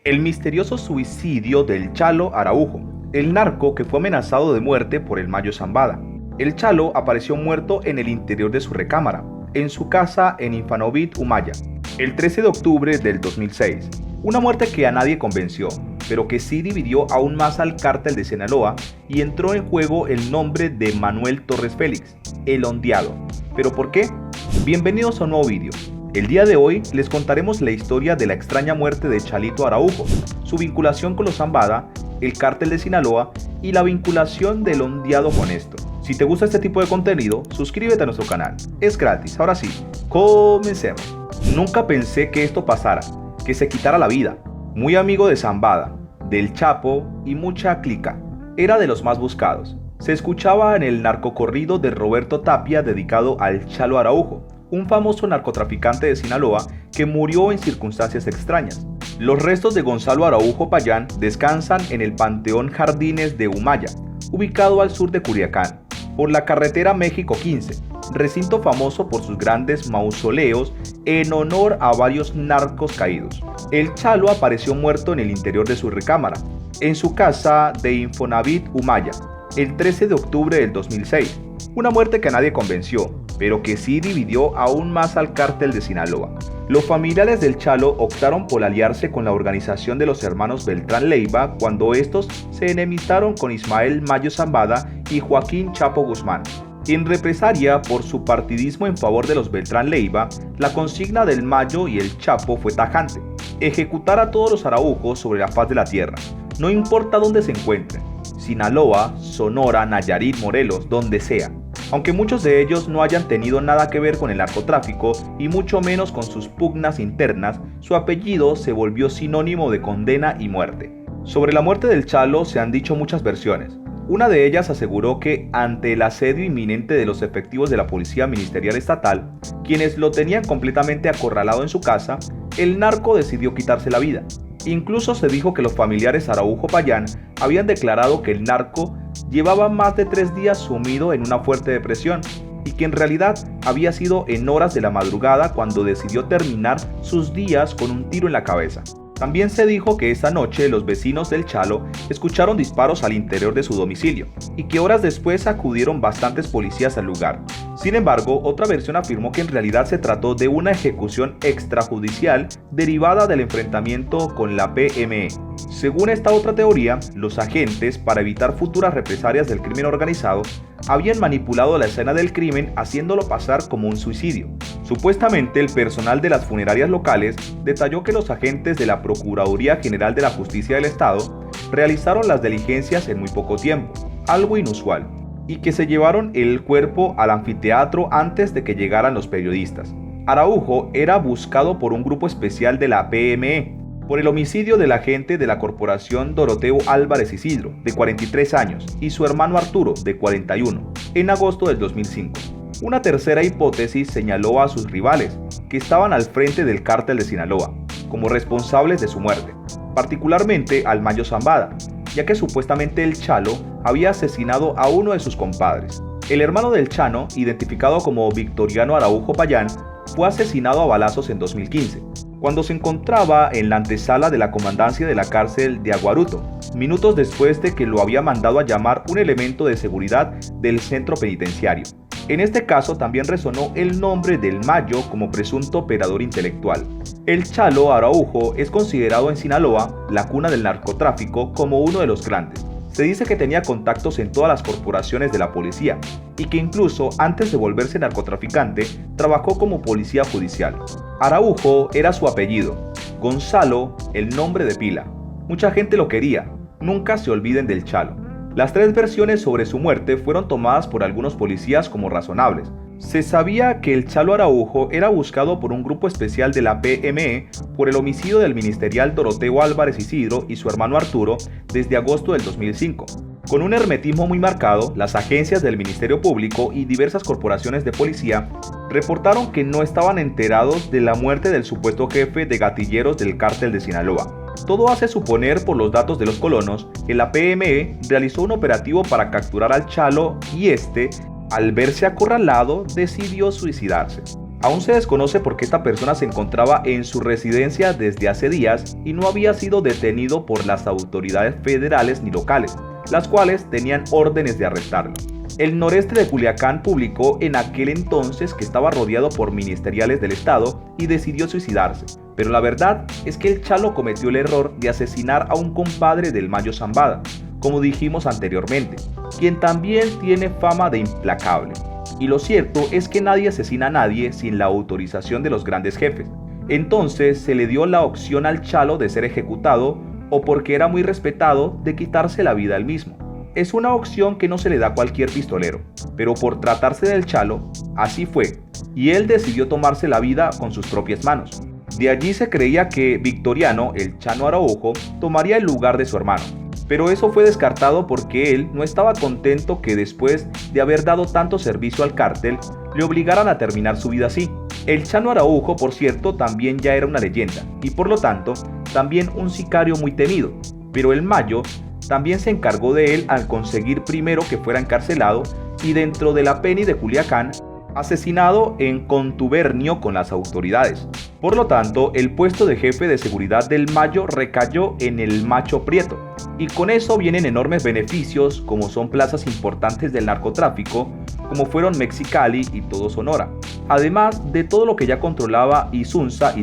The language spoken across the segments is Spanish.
El misterioso suicidio del Chalo Araujo, el narco que fue amenazado de muerte por el Mayo Zambada. El Chalo apareció muerto en el interior de su recámara, en su casa en Infonavit Humaya, el 13 de octubre del 2006. Una muerte que a nadie convenció, pero que sí dividió aún más al cártel de Sinaloa y entró en juego el nombre de Manuel Torres Félix, el Ondeado. ¿Pero por qué? Bienvenidos a un nuevo vídeo. El día de hoy les contaremos la historia de la extraña muerte de Chalito Araujo, su vinculación con los Zambada, el cártel de Sinaloa y la vinculación del Ondeado con esto. Si te gusta este tipo de contenido, suscríbete a nuestro canal. Es gratis. Ahora sí, comencemos. Nunca pensé que esto pasara, que se quitara la vida. Muy amigo de Zambada, del Chapo y mucha clica. Era de los más buscados. Se escuchaba en el narcocorrido de Roberto Tapia dedicado al Chalo Araujo, un famoso narcotraficante de Sinaloa que murió en circunstancias extrañas. Los restos de Gonzalo Araujo Payán descansan en el Panteón Jardines de Humaya, ubicado al sur de Culiacán, por la carretera México 15, recinto famoso por sus grandes mausoleos en honor a varios narcos caídos. El Chalo apareció muerto en el interior de su recámara, en su casa de Infonavit Humaya, el 13 de octubre del 2006. Una muerte que a nadie convenció, pero que sí dividió aún más al cártel de Sinaloa. Los familiares del Chalo optaron por aliarse con la organización de los hermanos Beltrán Leiva cuando estos se enemistaron con Ismael Mayo Zambada y Joaquín Chapo Guzmán. En represalia por su partidismo en favor de los Beltrán Leiva, la consigna del Mayo y el Chapo fue tajante: ejecutar a todos los araujos sobre la faz de la tierra, no importa dónde se encuentren, Sinaloa, Sonora, Nayarit, Morelos, donde sea. Aunque muchos de ellos no hayan tenido nada que ver con el narcotráfico y mucho menos con sus pugnas internas, su apellido se volvió sinónimo de condena y muerte. Sobre la muerte del Chalo se han dicho muchas versiones. Una de ellas aseguró que, ante el asedio inminente de los efectivos de la Policía Ministerial Estatal, quienes lo tenían completamente acorralado en su casa, el narco decidió quitarse la vida. Incluso se dijo que los familiares Araujo Payán habían declarado que el narco llevaba más de 3 días sumido en una fuerte depresión y que en realidad había sido en horas de la madrugada cuando decidió terminar sus días con un tiro en la cabeza. También se dijo que esa noche los vecinos del Chalo escucharon disparos al interior de su domicilio y que horas después acudieron bastantes policías al lugar. Sin embargo, otra versión afirmó que en realidad se trató de una ejecución extrajudicial derivada del enfrentamiento con la PME. Según esta otra teoría, los agentes, para evitar futuras represalias del crimen organizado, habían manipulado la escena del crimen haciéndolo pasar como un suicidio. Supuestamente, el personal de las funerarias locales detalló que los agentes de la Procuraduría General de la Justicia del Estado realizaron las diligencias en muy poco tiempo, algo inusual, y que se llevaron el cuerpo al anfiteatro antes de que llegaran los periodistas. Araujo era buscado por un grupo especial de la PME por el homicidio del agente de la corporación Doroteo Álvarez Isidro, de 43 años, y su hermano Arturo, de 41, en agosto del 2005. Una tercera hipótesis señaló a sus rivales, que estaban al frente del cártel de Sinaloa, como responsables de su muerte, particularmente al Mayo Zambada, ya que supuestamente el Chalo había asesinado a uno de sus compadres. El hermano del Chano, identificado como Victoriano Araujo Payán, fue asesinado a balazos en 2015, cuando se encontraba en la antesala de la comandancia de la cárcel de Aguaruto, minutos después de que lo había mandado a llamar un elemento de seguridad del centro penitenciario. En este caso también resonó el nombre del Mayo como presunto operador intelectual. El Chalo Araujo es considerado en Sinaloa, la cuna del narcotráfico, como uno de los grandes. Se dice que tenía contactos en todas las corporaciones de la policía y que incluso antes de volverse narcotraficante trabajó como policía judicial. Araujo era su apellido, Gonzalo el nombre de pila. Mucha gente lo quería, nunca se olviden del Chalo. Las 3 versiones sobre su muerte fueron tomadas por algunos policías como razonables. Se sabía que el Chalo Araujo era buscado por un grupo especial de la PME por el homicidio del ministerial Doroteo Álvarez Isidro y su hermano Arturo desde agosto del 2005. Con un hermetismo muy marcado, las agencias del Ministerio Público y diversas corporaciones de policía reportaron que no estaban enterados de la muerte del supuesto jefe de gatilleros del cártel de Sinaloa. Todo hace suponer, por los datos de los colonos, que la PME realizó un operativo para capturar al Chalo y este, al verse acorralado, decidió suicidarse. Aún se desconoce por qué esta persona se encontraba en su residencia desde hace días y no había sido detenido por las autoridades federales ni locales, las cuales tenían órdenes de arrestarlo. El noreste de Culiacán publicó en aquel entonces que estaba rodeado por ministeriales del estado y decidió suicidarse. Pero la verdad es que el Chalo cometió el error de asesinar a un compadre del Mayo Zambada, como dijimos anteriormente, quien también tiene fama de implacable. Y lo cierto es que nadie asesina a nadie sin la autorización de los grandes jefes. Entonces se le dio la opción al Chalo de ser ejecutado o, porque era muy respetado, de quitarse la vida él mismo. Es una opción que no se le da a cualquier pistolero, pero por tratarse del Chalo, así fue, y él decidió tomarse la vida con sus propias manos. De allí se creía que Victoriano, el Chano Araujo, tomaría el lugar de su hermano, pero eso fue descartado porque él no estaba contento que después de haber dado tanto servicio al cártel, le obligaran a terminar su vida así. El Chano Araujo, por cierto, también ya era una leyenda, y por lo tanto, también un sicario muy temido, pero el Mayo también se encargó de él al conseguir primero que fuera encarcelado y dentro de la PENI de Culiacán, asesinado en contubernio con las autoridades. Por lo tanto, el puesto de jefe de seguridad del Mayo recayó en el Macho Prieto, y con eso vienen enormes beneficios como son plazas importantes del narcotráfico, como fueron Mexicali y todo Sonora, además de todo lo que ya controlaba Isunza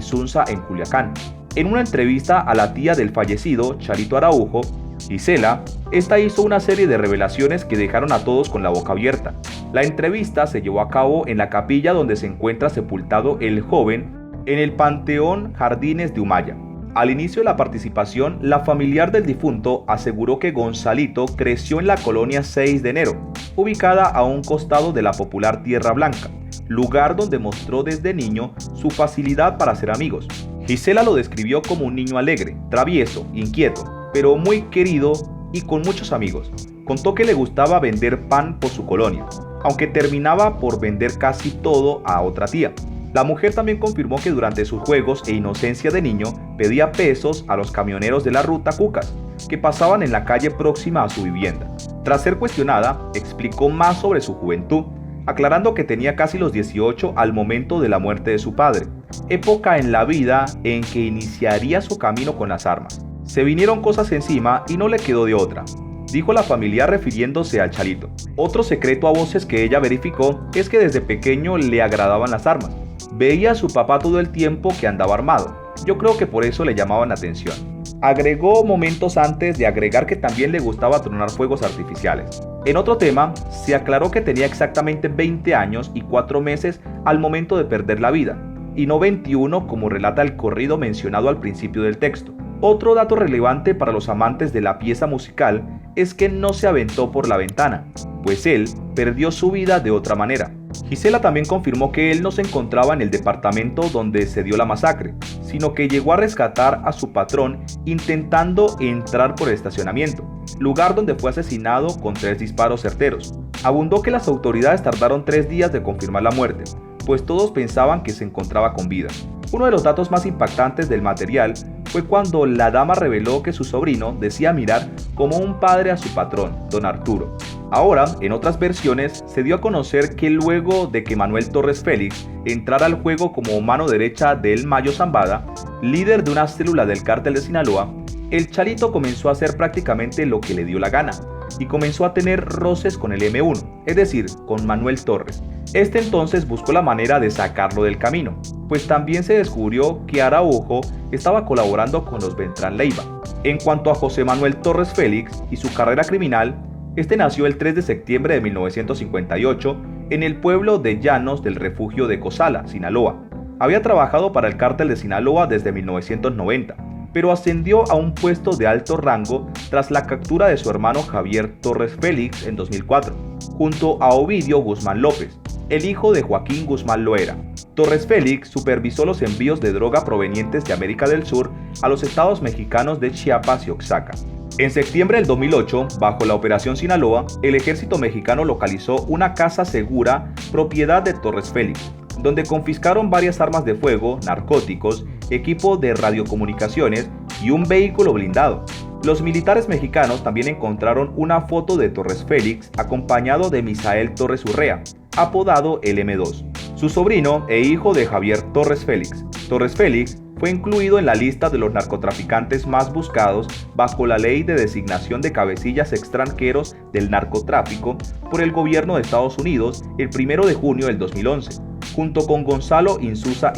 en Culiacán. En una entrevista a la tía del fallecido, Charito Araujo, Gisela, esta hizo una serie de revelaciones que dejaron a todos con la boca abierta. La entrevista se llevó a cabo en la capilla donde se encuentra sepultado el joven en el Panteón Jardines de Humaya. Al inicio de la participación, la familiar del difunto aseguró que Gonzalito creció en la colonia 6 de enero, ubicada a un costado de la popular Tierra Blanca, lugar donde mostró desde niño su facilidad para hacer amigos. Gisela lo describió como un niño alegre, travieso, inquieto, pero muy querido y con muchos amigos. Contó que le gustaba vender pan por su colonia, aunque terminaba por vender casi todo a otra tía. La mujer también confirmó que durante sus juegos e inocencia de niño pedía pesos a los camioneros de la ruta Cucas, que pasaban en la calle próxima a su vivienda. Tras ser cuestionada, explicó más sobre su juventud, aclarando que tenía casi los 18 al momento de la muerte de su padre, época en la vida en que iniciaría su camino con las armas. Se vinieron cosas encima y no le quedó de otra, dijo la familiar refiriéndose al Chalito. Otro secreto a voces que ella verificó es que desde pequeño le agradaban las armas. Veía a su papá todo el tiempo que andaba armado. Yo creo que por eso le llamaban la atención. Agregó momentos antes de agregar que también le gustaba tronar fuegos artificiales. En otro tema, se aclaró que tenía exactamente 20 años y 4 meses al momento de perder la vida, y no 21 como relata el corrido mencionado al principio del texto. Otro dato relevante para los amantes de la pieza musical es que no se aventó por la ventana, pues él perdió su vida de otra manera. Gisela también confirmó que él no se encontraba en el departamento donde se dio la masacre, sino que llegó a rescatar a su patrón intentando entrar por el estacionamiento, lugar donde fue asesinado con 3 disparos certeros. Abundó que las autoridades tardaron 3 días de confirmar la muerte, pues todos pensaban que se encontraba con vida. Uno de los datos más impactantes del material fue cuando la dama reveló que su sobrino decía mirar como un padre a su patrón, don Arturo. Ahora, en otras versiones, se dio a conocer que luego de que Manuel Torres Félix entrara al juego como mano derecha del Mayo Zambada, líder de una célula del cártel de Sinaloa, el Chalito comenzó a hacer prácticamente lo que le dio la gana y comenzó a tener roces con el M1, es decir, con Manuel Torres. Este entonces buscó la manera de sacarlo del camino, pues también se descubrió que Araujo estaba colaborando con los Beltrán Leiva. En cuanto a José Manuel Torres Félix y su carrera criminal, este nació el 3 de septiembre de 1958 en el pueblo de Llanos del Refugio de Cozala, Sinaloa. Había trabajado para el cártel de Sinaloa desde 1990, pero ascendió a un puesto de alto rango tras la captura de su hermano Javier Torres Félix en 2004, junto a Ovidio Guzmán López, el hijo de Joaquín Guzmán Loera. Torres Félix supervisó los envíos de droga provenientes de América del Sur a los estados mexicanos de Chiapas y Oaxaca. En septiembre del 2008, bajo la Operación Sinaloa, el ejército mexicano localizó una casa segura propiedad de Torres Félix, donde confiscaron varias armas de fuego, narcóticos, equipo de radiocomunicaciones y un vehículo blindado. Los militares mexicanos también encontraron una foto de Torres Félix acompañado de Misael Torres Urrea, apodado el M2. su sobrino e hijo de Javier Torres Félix. Torres Félix fue incluido en la lista de los narcotraficantes más buscados bajo la Ley de Designación de Cabecillas Extranjeros del Narcotráfico por el gobierno de Estados Unidos el 1 de junio del 2011, junto con Gonzalo Insuza,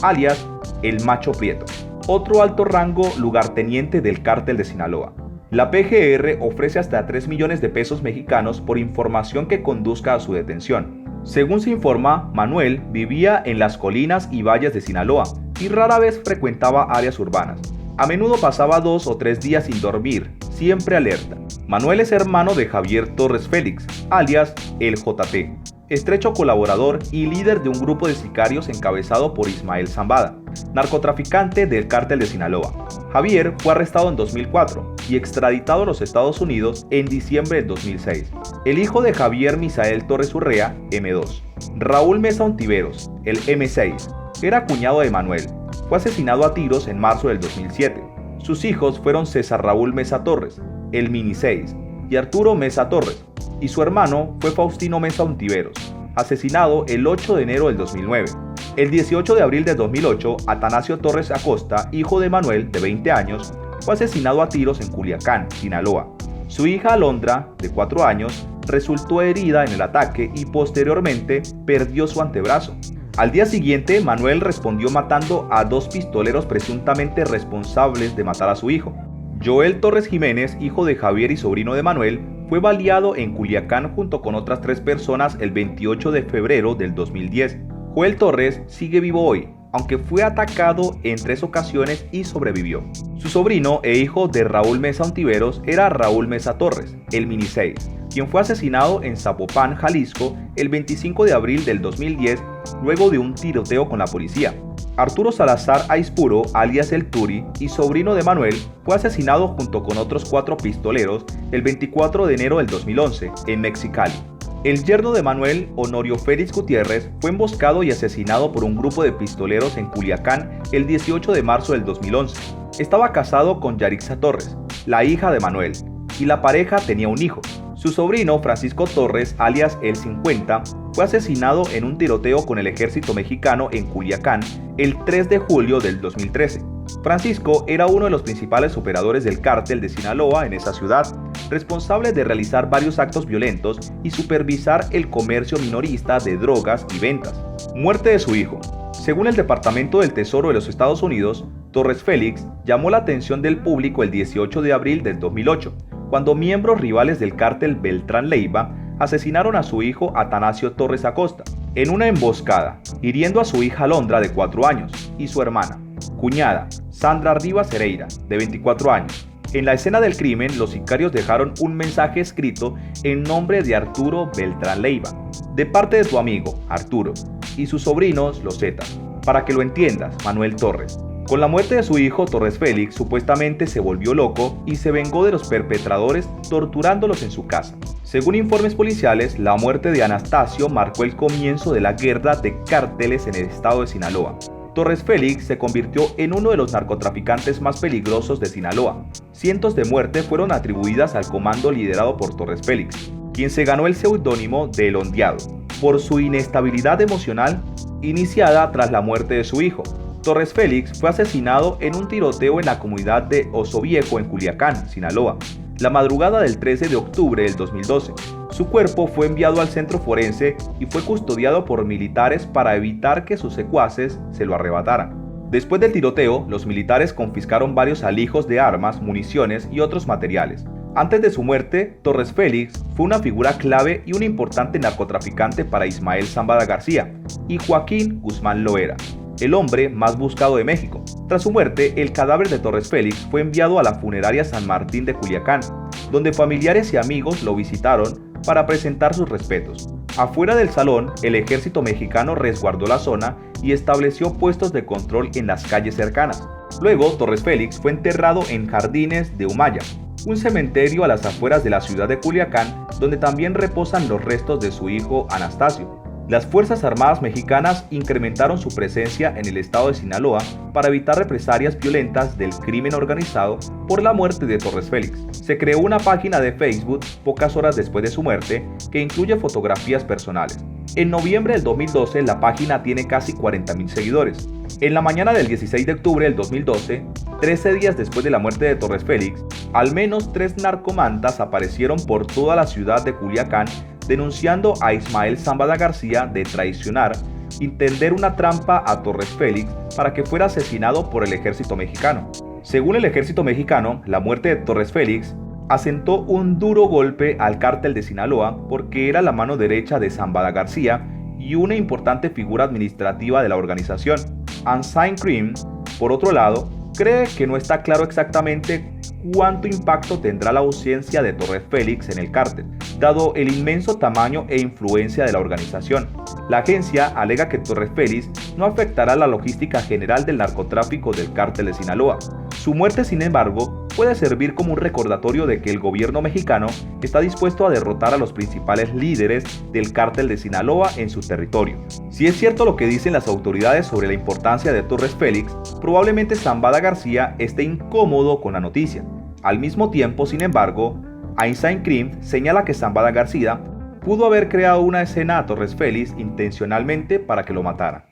alias El Macho Prieto, otro alto rango lugarteniente del Cártel de Sinaloa. La PGR ofrece hasta 3 millones de pesos mexicanos por información que conduzca a su detención. Según se informa, Manuel vivía en las colinas y valles de Sinaloa y rara vez frecuentaba áreas urbanas. A menudo pasaba 2 o 3 días sin dormir, siempre alerta. Manuel es hermano de Javier Torres Félix, alias El JT, estrecho colaborador y líder de un grupo de sicarios encabezado por Ismael Zambada, narcotraficante del Cártel de Sinaloa. Javier fue arrestado en 2004 y extraditado a los Estados Unidos en diciembre de 2006. El hijo de Javier, Misael Torres Urrea, M2. Raúl Mesa Ontiveros, el M6, era cuñado de Manuel. Fue asesinado a tiros en marzo del 2007. Sus hijos fueron César Raúl Mesa Torres, el Mini 6, y Arturo Mesa Torres, y su hermano fue Faustino Mesa Ontiveros, asesinado el 8 de enero del 2009. El 18 de abril de 2008, Atanasio Torres Acosta, hijo de Manuel, de 20 años, fue asesinado a tiros en Culiacán, Sinaloa. Su hija Alondra, de 4 años, resultó herida en el ataque y posteriormente perdió su antebrazo. Al día siguiente, Manuel respondió matando a 2 pistoleros presuntamente responsables de matar a su hijo. Joel Torres Jiménez, hijo de Javier y sobrino de Manuel, fue baleado en Culiacán junto con otras 3 personas el 28 de febrero del 2010. Joel Torres sigue vivo hoy, aunque fue atacado en 3 ocasiones y sobrevivió. Su sobrino e hijo de Raúl Mesa Ontiveros era Raúl Mesa Torres, el Mini 6, quien fue asesinado en Zapopan, Jalisco, el 25 de abril del 2010, luego de un tiroteo con la policía. Arturo Salazar Aispuro, alias El Turi, y sobrino de Manuel, fue asesinado junto con otros 4 pistoleros el 24 de enero del 2011, en Mexicali. El yerno de Manuel, Honorio Félix Gutiérrez, fue emboscado y asesinado por un grupo de pistoleros en Culiacán el 18 de marzo del 2011. Estaba casado con Yarixa Torres, la hija de Manuel, y la pareja tenía un hijo. Su sobrino, Francisco Torres, alias El 50, fue asesinado en un tiroteo con el ejército mexicano en Culiacán el 3 de julio del 2013. Francisco era uno de los principales operadores del Cártel de Sinaloa en esa ciudad, responsable de realizar varios actos violentos y supervisar el comercio minorista de drogas y ventas. Muerte de su hijo. Según el Departamento del Tesoro de los Estados Unidos, Torres Félix llamó la atención del público el 18 de abril del 2008, cuando miembros rivales del cártel Beltrán Leiva asesinaron a su hijo Atanasio Torres Acosta en una emboscada, hiriendo a su hija Alondra, de 4 años, y su hermana, cuñada, Sandra Rivas Hereira, de 24 años. En la escena del crimen, los sicarios dejaron un mensaje escrito en nombre de Arturo Beltrán Leiva, de parte de tu amigo, Arturo, y sus sobrinos, los Zetas. Para que lo entiendas, Manuel Torres. Con la muerte de su hijo, Torres Félix supuestamente se volvió loco y se vengó de los perpetradores torturándolos en su casa. Según informes policiales, la muerte de Anastasio marcó el comienzo de la guerra de cárteles en el estado de Sinaloa. Torres Félix se convirtió en uno de los narcotraficantes más peligrosos de Sinaloa. Cientos de muertes fueron atribuidas al comando liderado por Torres Félix, quien se ganó el seudónimo de El Ondeado, por su inestabilidad emocional iniciada tras la muerte de su hijo. Torres Félix fue asesinado en un tiroteo en la comunidad de Oso Viejo en Culiacán, Sinaloa, la madrugada del 13 de octubre del 2012. Su cuerpo fue enviado al centro forense y fue custodiado por militares para evitar que sus secuaces se lo arrebataran. Después del tiroteo, los militares confiscaron varios alijos de armas, municiones y otros materiales. Antes de su muerte, Torres Félix fue una figura clave y un importante narcotraficante para Ismael Zambada García y Joaquín Guzmán Loera, el hombre más buscado de México. Tras su muerte, el cadáver de Torres Félix fue enviado a la funeraria San Martín de Culiacán, donde familiares y amigos lo visitaron para presentar sus respetos. Afuera del salón, el ejército mexicano resguardó la zona y estableció puestos de control en las calles cercanas. Luego, Torres Félix fue enterrado en Jardines de Humaya, un cementerio a las afueras de la ciudad de Culiacán, donde también reposan los restos de su hijo Anastasio. Las Fuerzas Armadas mexicanas incrementaron su presencia en el estado de Sinaloa para evitar represalias violentas del crimen organizado por la muerte de Torres Félix. Se creó una página de Facebook pocas horas después de su muerte que incluye fotografías personales. En noviembre del 2012 la página tiene casi 40.000 seguidores. En la mañana del 16 de octubre del 2012, 13 días después de la muerte de Torres Félix, al menos 3 narcomantas aparecieron por toda la ciudad de Culiacán denunciando a Ismael Zambada García de traicionar y tender una trampa a Torres Félix para que fuera asesinado por el ejército mexicano. Según el ejército mexicano, la muerte de Torres Félix asentó un duro golpe al cártel de Sinaloa porque era la mano derecha de Zambada García y una importante figura administrativa de la organización. Ensign Cream, por otro lado, cree que no está claro exactamente cuánto impacto tendrá la ausencia de Torres Félix en el cártel, dado el inmenso tamaño e influencia de la organización. La agencia alega que Torres Félix no afectará la logística general del narcotráfico del cártel de Sinaloa. Su muerte, sin embargo, puede servir como un recordatorio de que el gobierno mexicano está dispuesto a derrotar a los principales líderes del cártel de Sinaloa en su territorio. Si es cierto lo que dicen las autoridades sobre la importancia de Torres Félix, probablemente Zambada García esté incómodo con la noticia. Al mismo tiempo, sin embargo, Ensign Cream señala que Zambada García pudo haber creado una escena a Torres Félix intencionalmente para que lo matara.